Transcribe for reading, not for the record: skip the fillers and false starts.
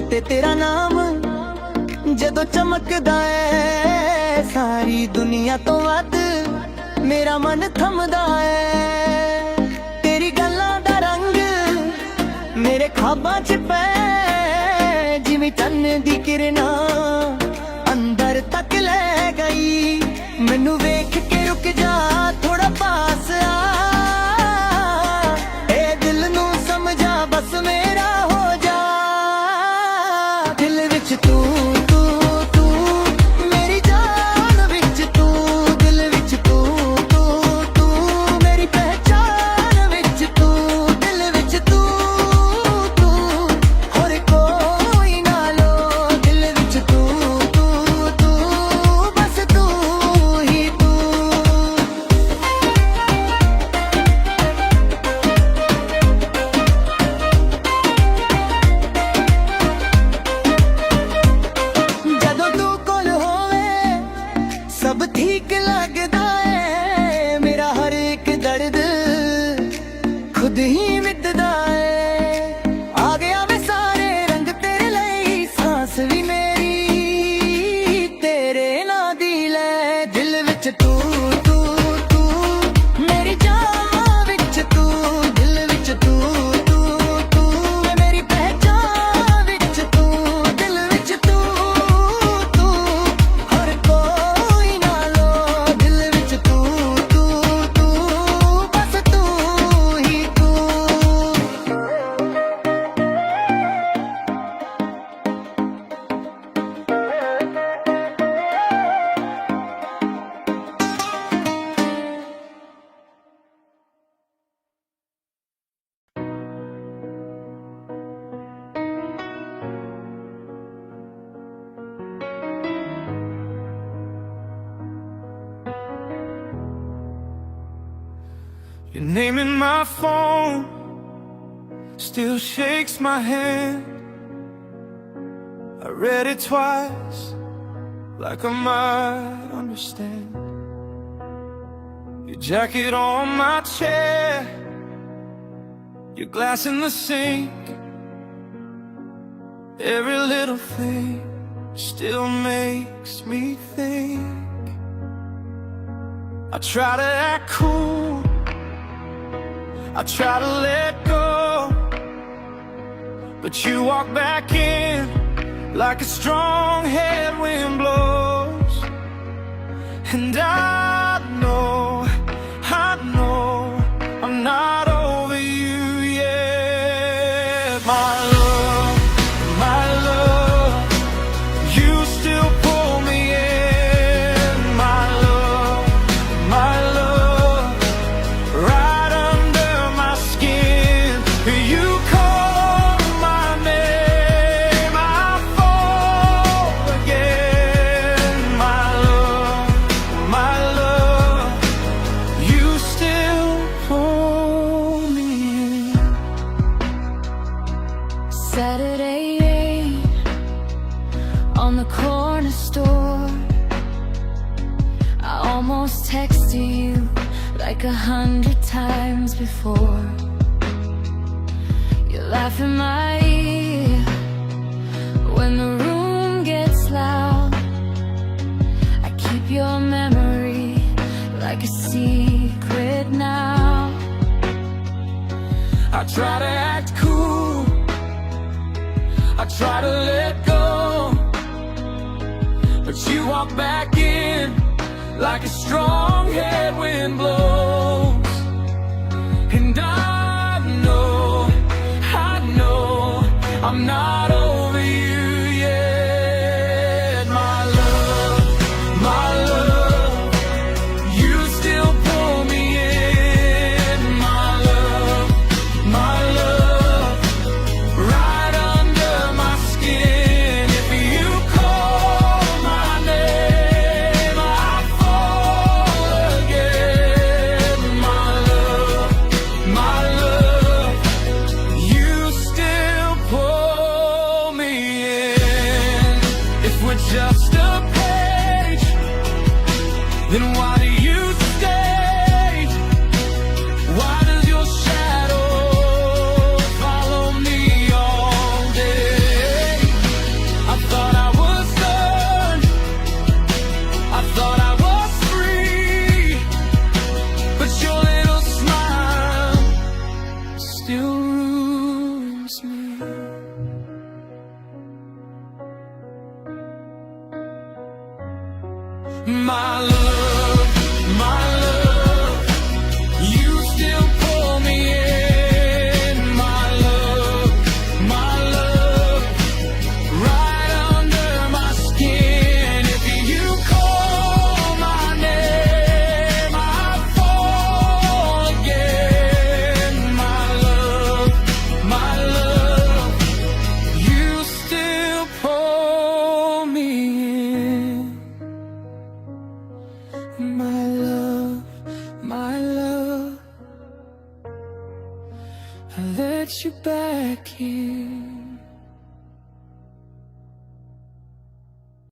ਤੇ ਤੇਰਾ ਨਾਮ ਜਦੋਂ ਚਮਕਦਾ ਏ, ਸਾਰੀ ਦੁਨੀਆ ਤੋਂ ਵੱਧ ਮੇਰਾ ਮਨ ਥੰਮਦਾ ਏ। ਤੇਰੀ ਗੱਲਾਂ ਦਾ ਰੰਗ ਮੇਰੇ ਖਾਬਾਂ 'ਚ ਪੈ, ਜਿਵੇਂ ਚੰਨ ਦੀ ਕਿਰਨਾਂ ਅੰਦਰ ਤੱਕ ਲੈ ਗਈ। ਮੈਨੂੰ ਵੇਖ ਕੇ ਰੁਕ ਜਾ, ਥੋੜਾ ਪਾਸ ਆ, ਇਹ ਦਿਲ ਨੂੰ ਸਮਝਾ, ਬਸ ਮੇਰਾ ਹੋ ਜਾ। ਦਿਲ ਵਿੱਚ ਤੂੰ ਮੇਰੀ ਜਾਨ ਵਿੱਚ ਤੂੰ, ਦਿਲ ਵਿੱਚ ਤੂੰ ਮੇਰੀ ਪਹਿਚਾਨ ਵਿੱਚ ਤੂੰ, ਦਿਲ ਵਿੱਚ ਤੂੰ ਹੋਰ ਕੋਈ ਨਾ ਲੋ। ਦਿਲ ਵਿੱਚ ਤੂੰ ਬਸ ਤੂੰ ਹੀ ਤੂੰ। ਜਦੋਂ ਤੂੰ ਕੋਲ ਹੋਵੇ ਸਭ ਠੀਕ ਲੱਗਦਾ ਏ, ਮੇਰਾ ਹਰ ਇੱਕ ਦਰਦ ਖੁਦ ਹੀ ਮਿਟਦਾ ਏ। ਆ ਗਿਆ ਵੇ ਸਾਰੇ ਰੰਗ ਤੇਰੇ ਲਈ, ਸਾਂਸ ਵੀ ਮੇਰੀ ਤੇਰੇ ਨਾਂ ਦੀ ਲੈ। ਦਿਲ ਵਿੱਚ ਤੂੰ ਮੇਰੀ ਜਾਨ ਵਿੱਚ ਤੂੰ, ਦਿਲ ਵਿੱਚ ਤੂੰ ਮੇਰੀ ਪਹਿਚਾਨ ਵਿੱਚ ਤੂੰ, ਦਿਲ ਵਿੱਚ ਤੂੰ ਹੋਰ ਕੋਈ ਨਾ ਲੋ। ਦਿਲ ਵਿੱਚ ਤੂੰ ਬਸ ਤੂੰ ਹੀ ਤੂੰ। Your name in my phone still shakes my hand. I read it twice, like I might understand. Your jacket on my chair, your glass in the sink, every little thing still makes me think. I try to act cool, I try to let go, but you walk back in like a strong headwind blows. And I know I'm not over you yet. My love, you still pull me in. My love, right under my skin. You call my name, I fall again. My love, you still pull me in. Saturday rain on the corner store. I almost texted you like 100 times before. You laugh in my ear when the room gets loud. I keep your memory like a secret now. I try to act cool, I try to let go, but you walk back in like a strong headwind blows. And I know I'm not over you yet. My love, you still pull me in. My love, right under my skin. If you call my name, I fall again. My love, you still pull me in. If we're just a page, then why do you stay? Why does your shadow follow me all day? My love, my love, you still pull me in. My love, right under my skin. If you call my name, I fall again. My love, you still pull me in. My love, I let you back in.